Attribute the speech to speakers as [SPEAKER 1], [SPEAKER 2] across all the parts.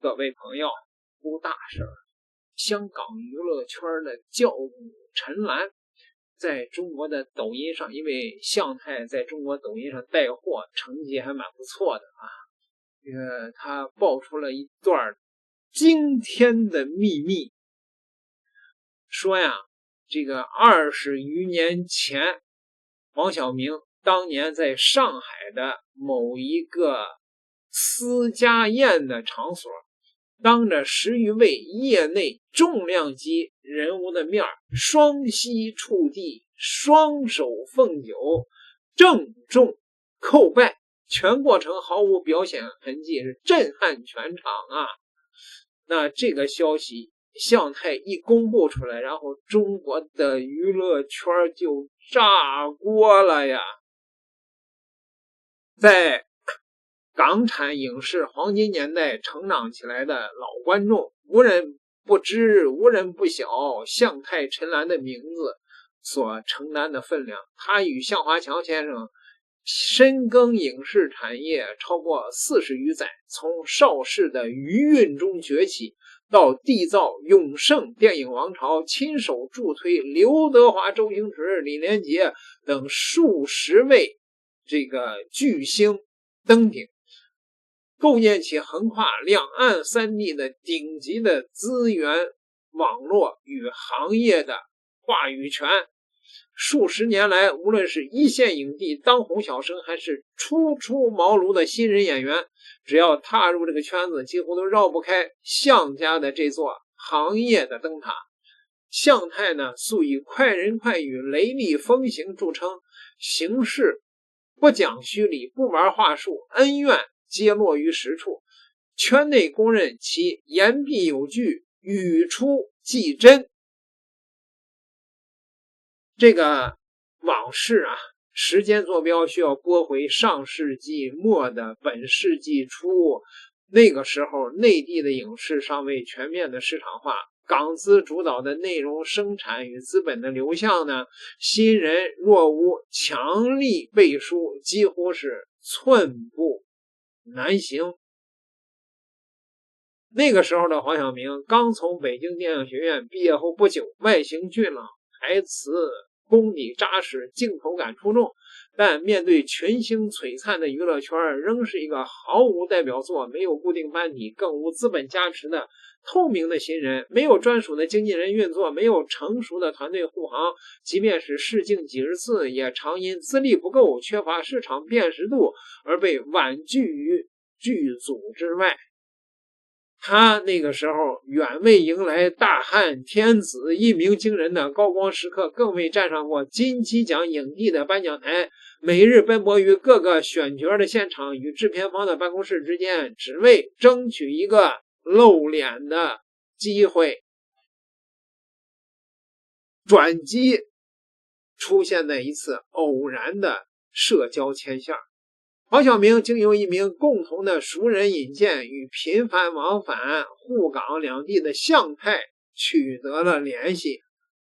[SPEAKER 1] 各位朋友，出大事了！香港娱乐圈的教母陈岚在中国的抖音上，因为向太在中国抖音上带货成绩还蛮不错的啊，他爆出了一段惊天的秘密，说呀，这个20余年前，黄晓明当年在上海的某一个私家宴的场所，当着10余位业内重量级人物的面，双膝触地，双手奉酒，郑重叩拜，全过程毫无表显痕迹，是震撼全场啊！那这个消息向太一公布出来，然后中国的娱乐圈就炸锅了呀！在港产影视黄金年代成长起来的老观众，无人不知，无人不晓向太陈岚的名字所承担的分量。他与向华强先生深耕影视产业超过40余载，从邵氏的余韵中崛起，到缔造永盛电影王朝，亲手助推刘德华、周星驰、李连杰等数十位这个巨星登顶，构建起横跨两岸三地的顶级的资源网络与行业的话语权。数十年来，无论是一线影帝、当红小生，还是初出茅庐的新人演员，只要踏入这个圈子，几乎都绕不开向家的这座行业的灯塔。向太呢，素以快人快语、雷厉风行著称，行事不讲虚礼，不玩话术，恩怨皆落于实处，圈内公认其言必有据，语出即真。这个往事啊，时间坐标需要拨回上世纪末的本世纪初，那个时候内地的影视尚未全面的市场化，港资主导的内容生产与资本的流向呢，新人若无强力背书，几乎是寸步难行。那个时候的黄晓明刚从北京电影学院毕业后不久，外形俊朗，台词功底扎实，镜头感出众，但面对群星璀璨的娱乐圈，仍是一个毫无代表作、没有固定班底、更无资本加持的透明的新人，没有专属的经纪人运作，没有成熟的团队护航，即便是试镜几十次，也常因资历不够、缺乏市场辨识度而被婉拒于剧组之外。他那个时候远未迎来大汉天子一鸣惊人的高光时刻，更未站上过金鸡奖影帝的颁奖台，每日奔波于各个选角的现场与制片方的办公室之间，只为争取一个露脸的机会。转机出现在一次偶然的社交牵线，黄晓明经由一名共同的熟人引荐，与频繁往返沪港两地的向太取得了联系。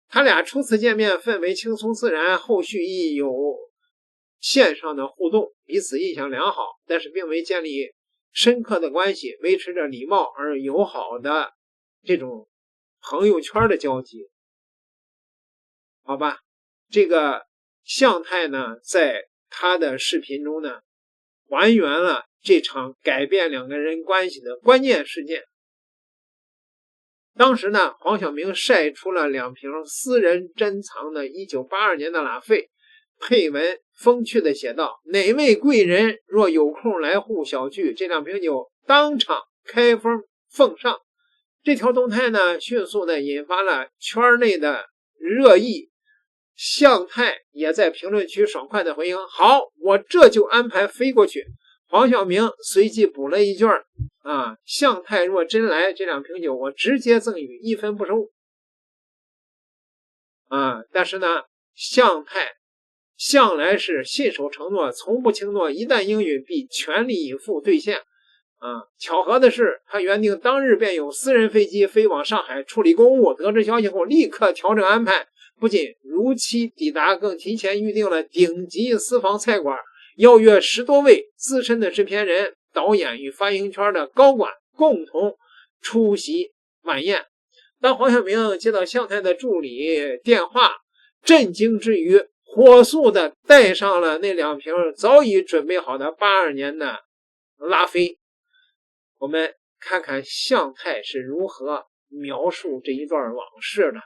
[SPEAKER 1] 他俩初次见面氛围轻松自然，后续亦有线上的互动，彼此印象良好，但是并未建立深刻的关系，维持着礼貌而友好的这种朋友圈的交集。好吧，这个向太呢，在他的视频中呢，还原了这场改变两个人关系的关键事件。当时呢，黄晓明晒出了2瓶私人珍藏的1982年的拉菲，配文风趣地写道：哪位贵人若有空来沪小聚，这2瓶酒当场开封奉上。这条动态呢，迅速地引发了圈内的热议，向太也在评论区爽快的回应：好，我这就安排飞过去。黄晓明随即补了一句向太若真来，这2瓶酒我直接赠予，1分不收。但是呢，向太向来是信守承诺，从不轻诺，一旦应允必全力以赴兑现。巧合的是，他原定当日便有私人飞机飞往上海处理公务，得知消息后立刻调整安排，不仅如期抵达，更提前预定了顶级私房菜馆，邀约10多位资深的制片人、导演与发行圈的高管共同出席晚宴。当黄晓明接到向太的助理电话，震惊之余，火速的带上了那2瓶早已准备好的82年的拉菲。我们看看向太是如何描述这一段往事的。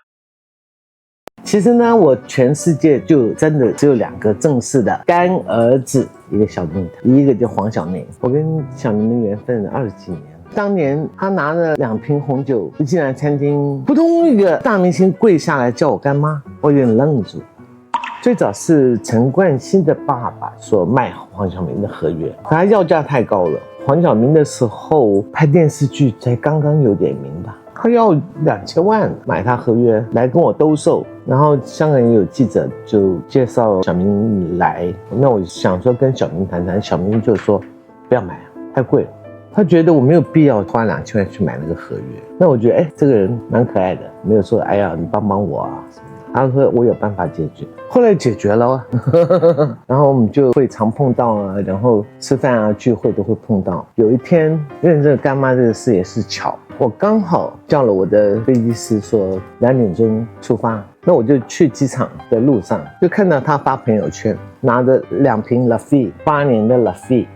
[SPEAKER 2] 其实呢，我全世界就真的只有2个正式的干儿子，一个小明，一个叫黄晓明。我跟小明的缘分20几年。当年他拿了2瓶红酒进来餐厅，扑通一个大明星跪下来叫我干妈，我有点愣住。最早是陈冠希的爸爸说卖黄晓明的合约，可他要价太高了。黄晓明的时候拍电视剧才刚刚有点名吧，他要2000万买他合约来跟我兜售。然后香港也有记者就介绍小明来，那我想说跟小明谈谈，小明就说不要买，太贵了。他觉得我没有必要花2000万去买那个合约。那我觉得这个人蛮可爱的，没有说哎呀你帮帮我啊什么的。他说我有办法解决，后来解决了然后我们就会常碰到啊，然后吃饭啊聚会都会碰到。有一天认这个干妈这个事也是巧，我刚好叫了我的飞机师说2点钟出发，那我就去机场的路上就看到他发朋友圈，拿着2瓶 Lafite 8年的 Lafite，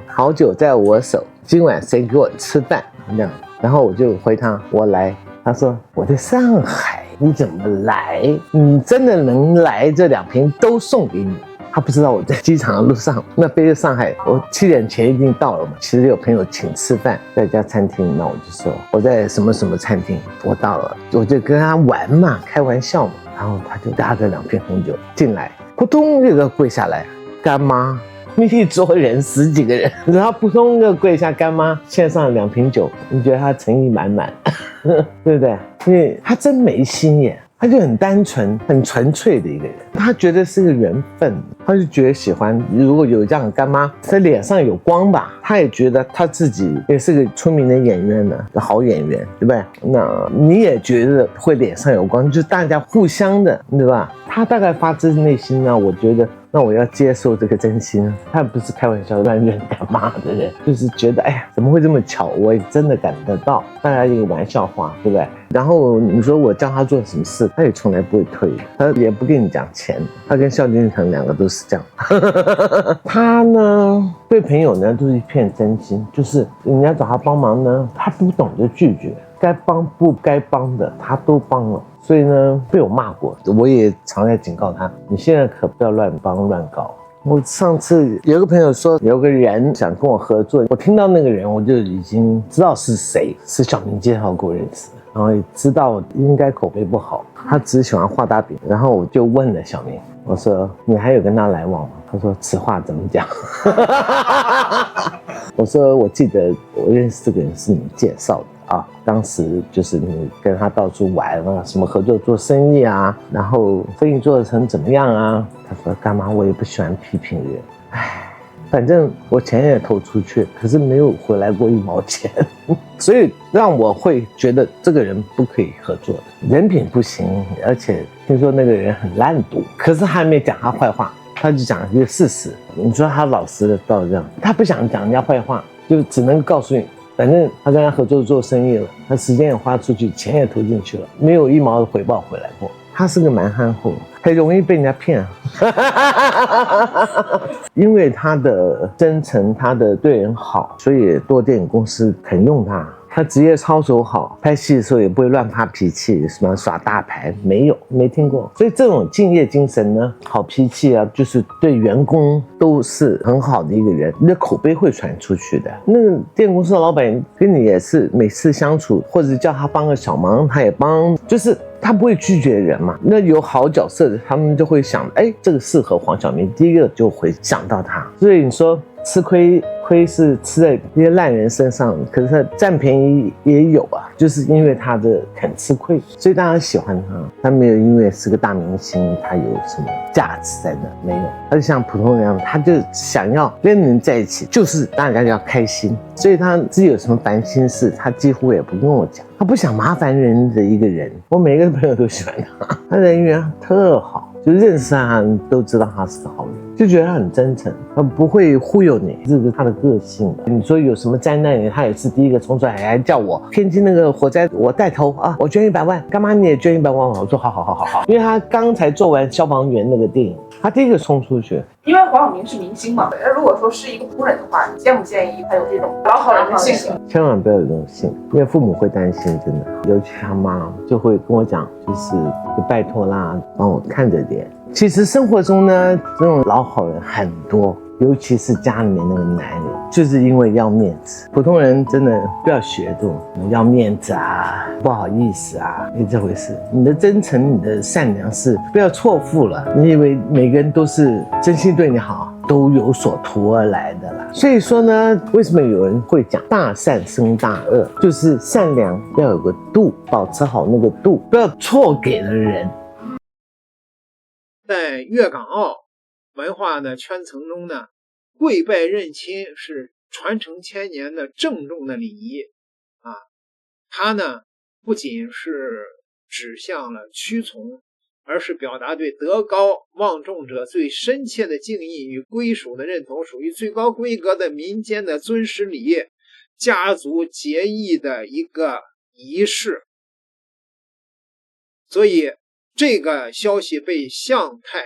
[SPEAKER 2] 好酒在我手，今晚谁给我吃饭这样。然后我就回他我来，他说我在上海，你怎么来？你真的能来，这2瓶都送给你。他不知道我在机场的路上，那飞到上海，我7点前一定到了嘛。其实有朋友请吃饭，在一家餐厅，那我就说我在什么什么餐厅，我到了，我就跟他玩嘛，开玩笑嘛。然后他就拿着2瓶红酒进来，扑通这个跪下来，干妈，一桌人10几个人，然后扑通就跪下，干妈献上2瓶酒，你觉得他诚意满满，对不对？因为他真没心眼。他就很单纯很纯粹的一个人，他觉得是个缘分，他就觉得喜欢。如果有这样的干妈，他脸上有光吧，他也觉得他自己也是个出名的演员呢，好演员，对不对？那你也觉得会脸上有光，就是大家互相的，对吧？他大概发自内心呢，我觉得那我要接受这个真心，他不是开玩笑乱认干妈的人，就是觉得哎呀怎么会这么巧，我也真的感得到，大家一个玩笑话，对不对？然后你说我叫他做什么事，他也从来不会推，他也不跟你讲钱，他跟萧敬腾2个都是这样他呢对朋友呢都是一片真心，就是人家找他帮忙呢，他不懂得拒绝，该帮不该帮的他都帮了。所以呢被我骂过，我也常在警告他，你现在可不要乱帮乱搞。我上次有个朋友说有个人想跟我合作，我听到那个人我就已经知道是谁，是小明介绍给我认识的，然后也知道应该口碑不好，他只喜欢画大饼。然后我就问了小明，我说你还有跟他来往吗？他说此话怎么讲我说我记得我认识这个人是你介绍的啊，当时就是你跟他到处玩啊，什么合作做生意啊，然后生意做成怎么样啊？他说干嘛我也不喜欢批评人，唉，反正我钱也投出去，可是没有回来过1毛钱所以让我会觉得这个人不可以合作的，人品不行，而且听说那个人很烂赌，可是还没讲他坏话，他就讲一个事实。你说他老实的到这样，他不想讲人家坏话，就只能告诉你反正他跟他合作做生意了，他时间也花出去，钱也投进去了，没有1毛的回报回来过。他是个蛮憨厚，很容易被人家骗因为他的真诚，他的对人好，所以多电影公司肯用他。他职业操守好，拍戏的时候也不会乱发脾气，什么耍大牌没听过。所以这种敬业精神呢，好脾气啊，就是对员工都是很好的一个人，你的口碑会传出去的。那个电影公司的老板跟你也是每次相处，或者叫他帮个小忙他也帮，就是他不会拒绝人嘛。那有好角色的他们就会想，哎，这个适合黄晓明，第一个就会想到他。所以你说吃亏是吃在这些烂人身上，可是他占便宜也有啊，就是因为他的肯吃亏，所以大家喜欢他。他没有因为是个大明星他有什么价值在那，没有，他就像普通人一样，他就想要跟人在一起，就是大家要开心，所以他自己有什么烦心事他几乎也不跟我讲，他不想麻烦人的一个人。我每个朋友都喜欢他，他人缘特好，就认识他都知道他是个好人，就觉得他很真诚，他不会忽悠你，这个他的个性。你说有什么灾难，他也是第一个冲出来，还叫我天津那个火灾我带头啊，我捐100万，干妈你也捐100万，我说好，因为他刚才做完消防员那个电影，他第一个冲出去。
[SPEAKER 3] 因为黄晓明是明星嘛，如果说是一个仆人的话，你建不建议他有这种老好人的性格？
[SPEAKER 2] 千万不要有这种性，因为父母会担心，真的，尤其他妈就会跟我讲，就拜托啦，帮我看着点。其实生活中呢，这种老好人很多，尤其是家里面那个男人，就是因为要面子。普通人真的不要学这种要面子啊，不好意思啊，没这回事。你的真诚，你的善良是不要错付了。你以为每个人都是真心对你好，都有所图而来的啦。所以说呢，为什么有人会讲大善生大恶，就是善良要有个度，保持好那个度，不要错给了人。
[SPEAKER 1] 在粤港澳文化的圈层中呢，跪拜认亲是传承千年的郑重的礼仪啊。它呢不仅是指向了屈从，而是表达对德高望重者最深切的敬意与归属的认同，属于最高规格的民间的尊师礼家族结义的一个仪式。所以这个消息被向太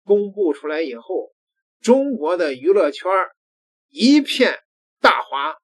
[SPEAKER 1] 公布出来以后，中国的娱乐圈一片大哗。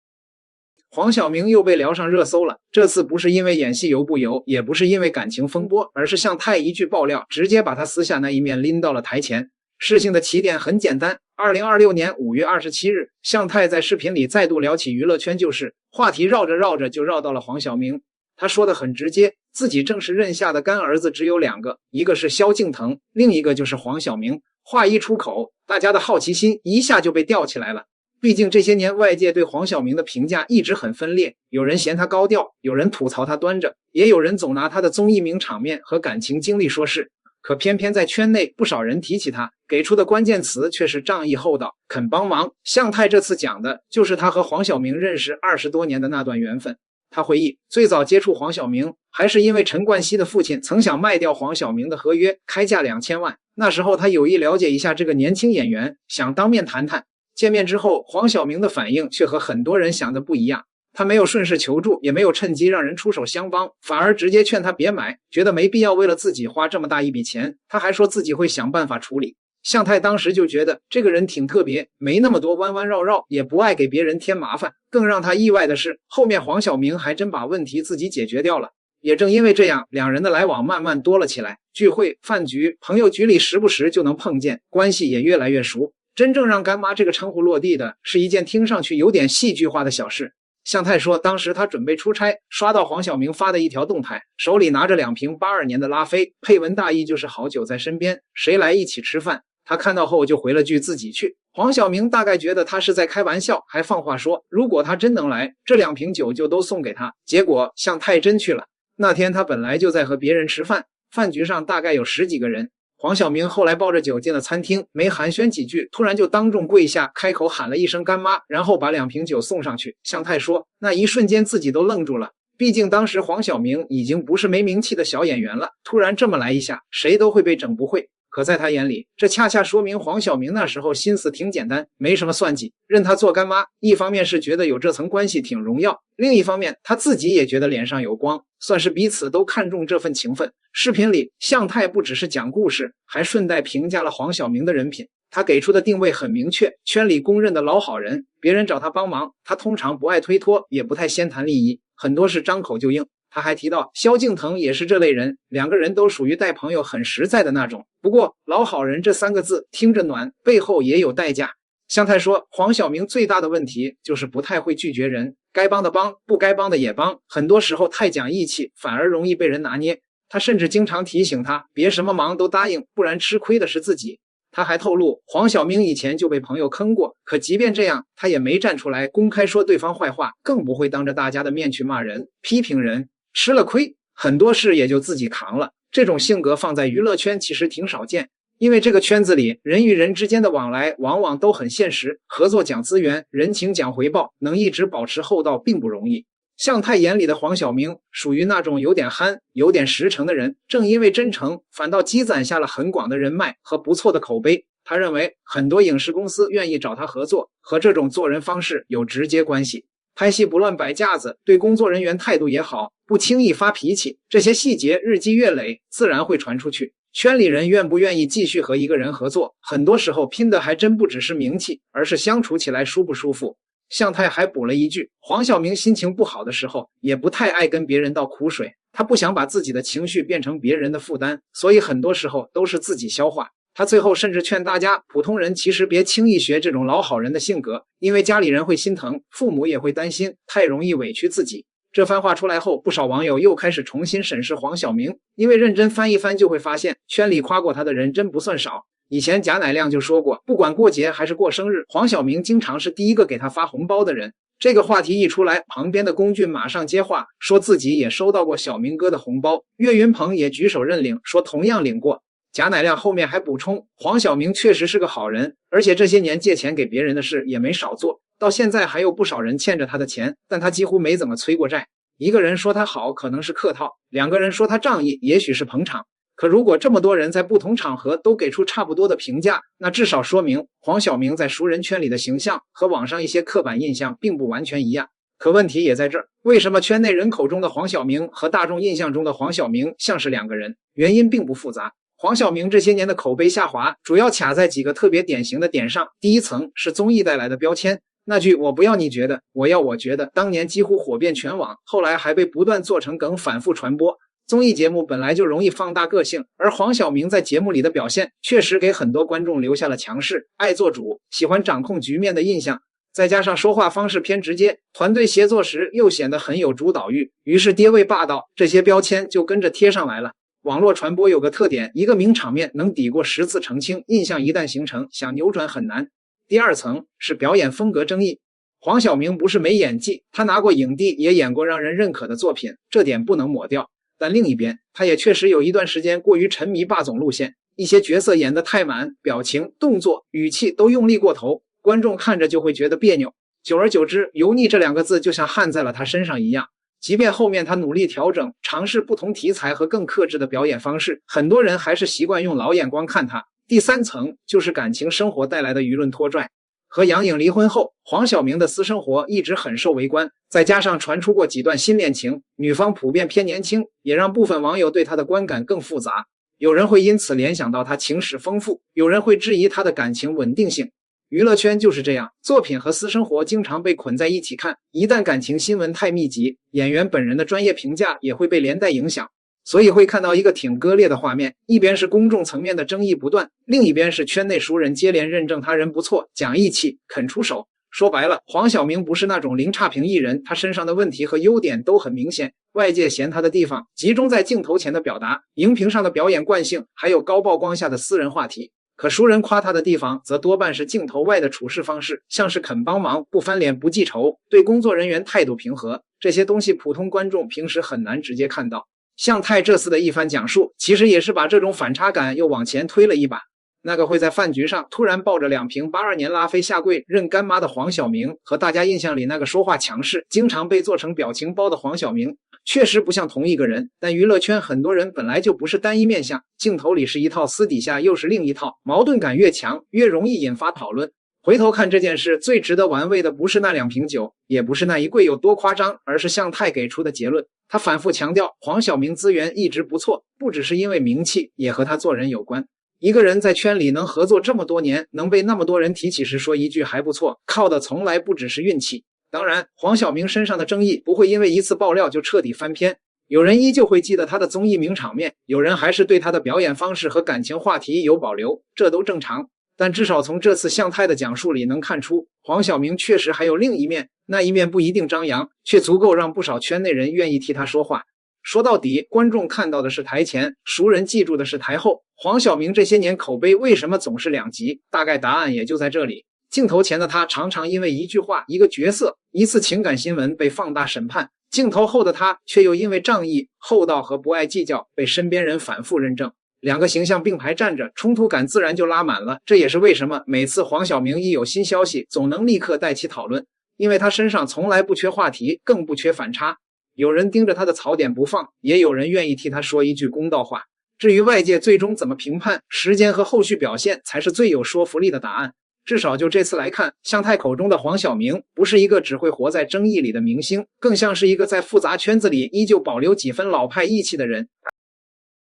[SPEAKER 1] 黄晓明又被聊上热搜了，这次不是因为演戏油不油，也不是因为感情风波，而是向太一句爆料，直接把他私下那一面拎到了台前。事情的起点很简单，2026年5月27日，向太在视频里再度聊起娱乐圈旧事，话题绕着绕着就绕到了黄晓明。他说的很直接，自己正式认下的干儿子只有2个，一个是萧敬腾，另一个就是黄晓明。话一出口，大家的好奇心一下就被吊起来了。毕竟这些年外界对黄晓明的评价一直很分裂，有人嫌他高调，有人吐槽他端着，也有人总拿他的综艺名场面和感情经历说事。可偏偏在圈内不少人提起他，给出的关键词却是仗义厚道，肯帮忙。向太这次讲的就是他和黄晓明认识20多年的那段缘分。他回忆，最早接触黄晓明还是因为陈冠希的父亲曾想卖掉黄晓明的合约，开价2000万。那时候他有意了解一下这个年轻演员，想当面谈谈。见面之后，黄晓明的反应却和很多人想的不一样。他没有顺势求助，也没有趁机让人出手相帮，反而直接劝他别买，觉得没必要为了自己花这么大一笔钱。他还说自己会想办法处理。向太当时就觉得这个人挺特别，没那么多弯弯绕绕，也不爱给别人添麻烦。更让他意外的是，后面黄晓明还真把问题自己解决掉了。也正因为这样，两人的来往慢慢多了起来，聚会、饭局、朋友局里时不时就能碰见，关系也越来越熟。真正让干妈这个称呼落地的是一件听上去有点戏剧化的小事。向太说，当时他准备出差，刷到黄晓明发的一条动态，手里拿着2瓶82年的拉菲，配文大意就是好酒在身边，谁来一起吃饭。他看到后就回了句自己去。黄晓明大概觉得他是在开玩笑，还放话说如果他真能来，这2瓶酒就都送给他。结果向太真去了。那天他本来就在和别人吃饭，饭局上大概有10几个人。黄晓明后来抱着酒进了餐厅，没寒暄几句，突然就当众跪下，开口喊了一声干妈，然后把2瓶酒送上去。向太说，那一瞬间自己都愣住了，毕竟当时黄晓明已经不是没名气的小演员了，突然这么来一下，谁都会被整不会。可在他眼里，这恰恰说明黄晓明那时候心思挺简单，没什么算计，认他做干妈，一方面是觉得有这层关系挺荣耀，另一方面他自己也觉得脸上有光，算是彼此都看重这份情分。视频里向太不只是讲故事，还顺带评价了黄晓明的人品。他给出的定位很明确，圈里公认的老好人，别人找他帮忙，他通常不爱推脱，也不太先谈利益，很多是张口就应。他还提到萧敬腾也是这类人，2个人都属于待朋友很实在的那种。不过老好人这3个字听着暖，背后也有代价。向太说，黄晓明最大的问题就是不太会拒绝人，该帮的帮，不该帮的也帮，很多时候太讲义气，反而容易被人拿捏。他甚至经常提醒他别什么忙都答应，不然吃亏的是自己。他还透露，黄晓明以前就被朋友坑过，可即便这样，他也没站出来公开说对方坏话，更不会当着大家的面去骂人、批评人。吃了亏，很多事也就自己扛了。这种性格放在娱乐圈其实挺少见，因为这个圈子里人与人之间的往来往往都很现实，合作讲资源，人情讲回报，能一直保持厚道并不容易。向太眼里的黄晓明属于那种有点憨、有点实诚的人，正因为真诚，反倒积攒下了很广的人脉和不错的口碑。他认为很多影视公司愿意找他合作，和这种做人方式有直接关系。拍戏不乱摆架子，对工作人员态度也好，不轻易发脾气，这些细节日积月累，自然会传出去。圈里人愿不愿意继续和一个人合作，很多时候拼的还真不只是名气，而是相处起来舒不舒服。向太还补了一句，黄晓明心情不好的时候，也不太爱跟别人倒苦水，他不想把自己的情绪变成别人的负担，所以很多时候都是自己消化。他最后甚至劝大家，普通人其实别轻易学这种老好人的性格，因为家里人会心疼，父母也会担心，太容易委屈自己。这番话出来后，不少网友又开始重新审视黄晓明，因为认真翻一翻就会发现，圈里夸过他的人真不算少。以前贾乃亮就说过，不管过节还是过生日，黄晓明经常是第一个给他发红包的人。这个话题一出来，旁边的龚俊马上接话，说自己也收到过小明哥的红包。岳云鹏也举手认领，说同样领过。贾乃亮后面还补充，黄晓明确实是个好人，而且这些年借钱给别人的事也没少做，到现在还有不少人欠着他的钱，但他几乎没怎么催过债。一个人说他好可能是客套，两个人说他仗义也许是捧场，可如果这么多人在不同场合都给出差不多的评价，那至少说明黄晓明在熟人圈里的形象和网上一些刻板印象并不完全一样。可问题也在这儿，为什么圈内人口中的黄晓明和大众印象中的黄晓明像是两个人？原因并不复杂。黄晓明这些年的口碑下滑，主要卡在几个特别典型的点上。第一层是综艺带来的标签，那句我不要你觉得，我要我觉得，当年几乎火遍全网，后来还被不断做成梗反复传播。综艺节目本来就容易放大个性，而黄晓明在节目里的表现确实给很多观众留下了强势、爱做主、喜欢掌控局面的印象。再加上说话方式偏直接，团队协作时又显得很有主导欲，于是爹味霸道，这些标签就跟着贴上来了。网络传播有个特点，一个名场面能抵过10次澄清，印象一旦形成，想扭转很难。第二层是表演风格争议。黄晓明不是没演技，他拿过影帝，也演过让人认可的作品，这点不能抹掉。但另一边，他也确实有一段时间过于沉迷霸总路线，一些角色演得太满，表情、动作、语气都用力过头，观众看着就会觉得别扭。久而久之，油腻这2个字就像焊在了他身上一样。即便后面他努力调整，尝试不同题材和更克制的表演方式，很多人还是习惯用老眼光看他。第三层就是感情生活带来的舆论拖拽。和杨颖离婚后，黄晓明的私生活一直很受围观，再加上传出过几段新恋情，女方普遍偏年轻，也让部分网友对他的观感更复杂。有人会因此联想到他情史丰富，有人会质疑他的感情稳定性。娱乐圈就是这样，作品和私生活经常被捆在一起看，一旦感情新闻太密集，演员本人的专业评价也会被连带影响。所以会看到一个挺割裂的画面，一边是公众层面的争议不断，另一边是圈内熟人接连认证他人不错，讲义气，肯出手。说白了，黄晓明不是那种零差评艺人，他身上的问题和优点都很明显，外界嫌他的地方集中在镜头前的表达、荧屏上的表演惯性，还有高曝光下的私人话题。可熟人夸他的地方则多半是镜头外的处事方式，像是肯帮忙、不翻脸不记仇，对工作人员态度平和，这些东西普通观众平时很难直接看到。向太这次的一番讲述，其实也是把这种反差感又往前推了一把。那个会在饭局上突然抱着2瓶82年拉菲下跪认干妈的黄晓明，和大家印象里那个说话强势、经常被做成表情包的黄晓明，确实不像同一个人。但娱乐圈很多人本来就不是单一面相，镜头里是一套，私底下又是另一套，矛盾感越强，越容易引发讨论。回头看这件事，最值得玩味的不是那2瓶酒，也不是那一跪有多夸张，而是向太给出的结论。他反复强调，黄晓明资源一直不错，不只是因为名气，也和他做人有关。一个人在圈里能合作这么多年，能被那么多人提起时说一句还不错，靠的从来不只是运气。当然，黄晓明身上的争议不会因为一次爆料就彻底翻篇，有人依旧会记得他的综艺名场面，有人还是对他的表演方式和感情话题有保留，这都正常。但至少从这次向太的讲述里能看出，黄晓明确实还有另一面，那一面不一定张扬，却足够让不少圈内人愿意替他说话。说到底，观众看到的是台前，熟人记住的是台后。黄晓明这些年口碑为什么总是2极？大概答案也就在这里。镜头前的他常常因为一句话、一个角色、一次情感新闻被放大审判，镜头后的他却又因为仗义、厚道和不爱计较被身边人反复认证。2个形象并排站着，冲突感自然就拉满了。这也是为什么每次黄晓明一有新消息，总能立刻带起讨论，因为他身上从来不缺话题，更不缺反差。有人盯着他的槽点不放，也有人愿意替他说一句公道话。至于外界最终怎么评判，时间和后续表现才是最有说服力的答案。至少就这次来看，向太口中的黄晓明不是一个只会活在争议里的明星，更像是一个在复杂圈子里依旧保留几分老派义气的人。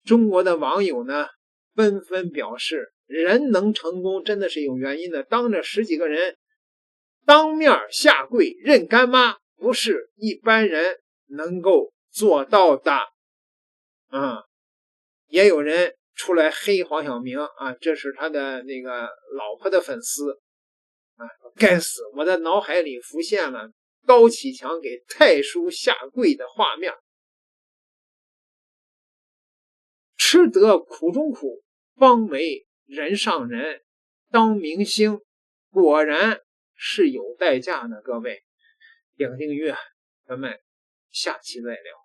[SPEAKER 1] 中国的网友呢，纷纷表示，人能成功真的是有原因的，当着10几个人当面下跪认干妈，不是一般人能够做到的。也有人出来黑黄晓明啊，这是他的那个老婆的粉丝啊，该死！我的脑海里浮现了高启强给太叔下跪的画面。吃得苦中苦，方为人上人。当明星果然是有代价的，各位，点个订阅，咱们下期再聊。